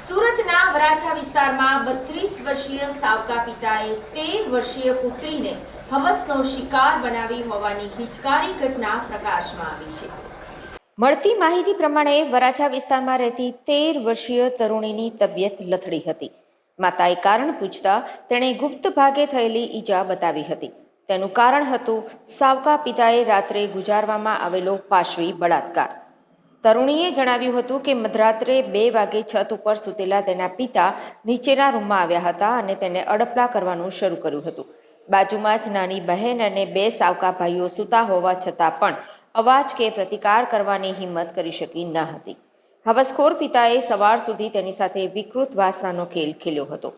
સુરતના વરાછા વિસ્તારમાં 32 વર્ષીય સાવકા પિતાએ 13 વર્ષીય પુત્રીને હવસનો શિકાર બનાવી હોવાની હિચકારી ઘટના પ્રકાશમાં આવી છે। મળતી માહિતી પ્રમાણે વરાછા વિસ્તારમાં રહેતી 13 વર્ષીય તરુણીની તબિયત લથડી હતી। માતાએ કારણ પૂછતા તેણે ગુપ્ત ભાગે થયેલી ઈજા બતાવી હતી। તેનું કારણ હતું સાવકા પિતાએ રાત્રે ગુજારવામાં આવેલો પાશવી બળાત્કાર। તરુણીએ જણાવ્યું હતું કે મધરાત્રે 2 વાગે છત ઉપર સૂતેલા તેના પિતા નીચેના રૂમમાં આવ્યા હતા અને તેને અડપલા કરવાનું શરૂ કર્યું હતું। બાજુમાં જ નાની બહેન અને 2 સાવકા ભાઈઓ સૂતા હોવા છતાં પણ અવાજ કે પ્રતિકાર કરવાની હિંમત કરી શકી ન હતી। હવસખોર પિતાએ સવાર સુધી તેની સાથે વિકૃત વાસનાનો ખેલ ખેલ્યો હતો।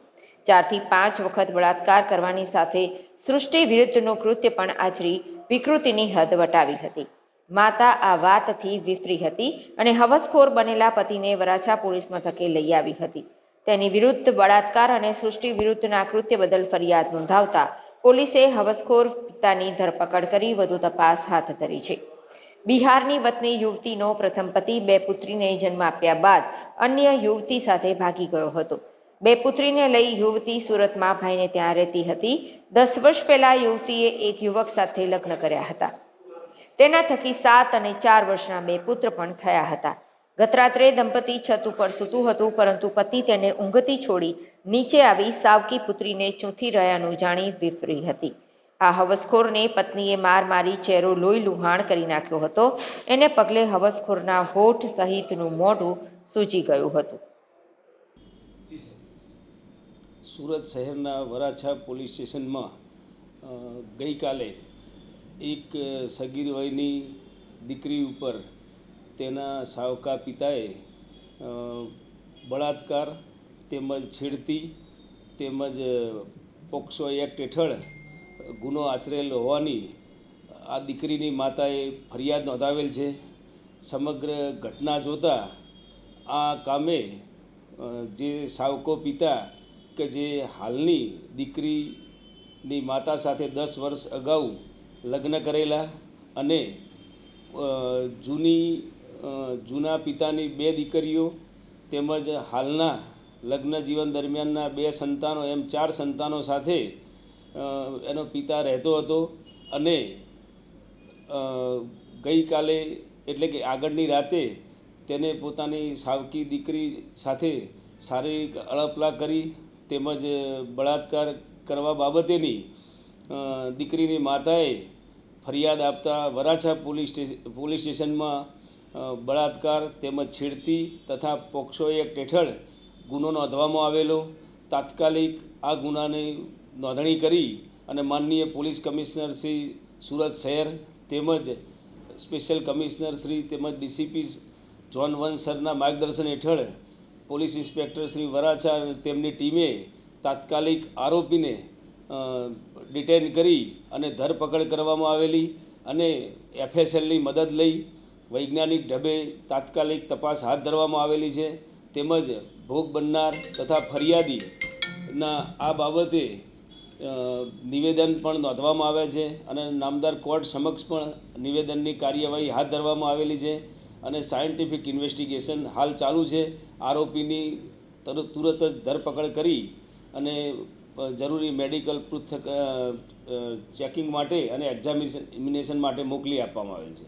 4 થી 5 વખત બળાત્કાર કરવાની સાથે સૃષ્ટિ વિરુદ્ધનું કૃત્ય પણ આચરી વિકૃતિની હદ વટાવી હતી। માતા આ વાતથી વિફરી હતી અને હવસખોર બનેલા પતિને વરાછા પોલીસ મથકે લઈ આવી હતી। તેની વિરુદ્ધ બળાત્કાર અને સૃષ્ટિ વિરુદ્ધના કૃત્ય બદલ ફરિયાદ નોંધાવતા પોલીસે હવસખોર પિતાની ધરપકડ કરી વધુ તપાસ હાથ ધરી છે। બિહારની વતની યુવતીનો પ્રથમ પતિ 2 પુત્રીને જન્મ આપ્યા બાદ અન્ય યુવતી સાથે ભાગી ગયો હતો। 2 પુત્રીને લઈ યુવતી સુરતમાં ભાઈને ત્યાં રહેતી હતી। 10 વર્ષ પહેલા યુવતીએ એક યુવક સાથે લગ્ન કર્યા હતા। તેના થકી 7 અને 4 વર્ષના 2 પુત્ર પણ થયા હતા। ગતરાત્રે દંપતી છત ઉપર સૂતું હતું, પરંતુ પતિ તેને ઊંઘતી છોડી નીચે આવી સાવકી પુત્રીને ચૂંથી રહ્યાનું જાણી વિફરી હતી। આ હવસખોરને પત્નીએ માર મારી ચહેરો લોહી લુહાણ કરી નાખ્યો હતો। એને પગલે હવસખોરના હોઠ સહિતનું મોઢું સૂજી ગયું હતું। સુરત શહેરના વરાછા પોલીસ સ્ટેશનમાં ગઈકાલે એક સગીર વયની દીકરી ઉપર તેના સાવકા પિતાએ બળાત્કાર તેમજ છેડતી તેમજ પોક્સો એક્ટ હેઠળ ગુનો આચરેલ હોવાની આ દીકરીની માતાએ ફરિયાદ નોંધાવેલ છે। સમગ્ર ઘટના જોતાં આ કામે જે સાવકો પિતા કે જે હાલની દીકરીની માતા સાથે 10 વર્ષ અગાઉ લગ્ન કરેલા અને જૂના પિતાની 2 દીકરીઓ તેમજ હાલના લગ્ન જીવન દરમિયાનના 2 સંતાનો એમ 4 સંતાનો સાથે એનો પિતા રહેતો હતો અને ગઈકાલે એટલે કે આગળની રાતે તેને પોતાની સાવકી દીકરી સાથે શારીરિક અડપલા કરી તેમજ બળાત્કાર કરવા બાબતેની દીકરીની માતાએ ફરિયાદ આપતા વરાછા પોલીસ સ્ટેશનમાં બળાત્કાર તેમજ છેડતી તથા પોક્સો એક્ટ હેઠળ ગુનો નોંધવામાં આવેલો। તાત્કાલિક આ ગુનાની નોંધણી કરી અને માનનીય પોલીસ કમિશનર શ્રી સુરત શહેર તેમજ સ્પેશિયલ કમિશનર શ્રી તેમજ ડીસીપી ઝોન 1 સરના માર્ગદર્શન હેઠળ પોલીસ ઇન્સ્પેક્ટર શ્રી વરાછા તેમની ટીમે તાત્કાલિક આરોપીને ડિટેન કરી અને ધરપકડ કરવામાં આવેલી અને FSLની મદદ લઈ વૈજ્ઞાનિક ઢબે તાત્કાલિક તપાસ હાથ ધરવામાં આવેલી છે। તેમજ ભોગ બનનાર તથા ફરિયાદીના આ બાબતે નિવેદન પણ નોંધવામાં આવ્યા છે અને નામદાર કોર્ટ સમક્ષ પણ નિવેદનની કાર્યવાહી હાથ ધરવામાં આવેલી છે અને સાયન્ટિફિક ઇન્વેસ્ટિગેશન હાલ ચાલુ છે। આરોપીની તુરંત જ ધરપકડ કરી અને જરૂરી મેડિકલ ચેકિંગ માટે અને એક્ઝામિનેશન માટે મોકલી આપવામાં આવેલ છે।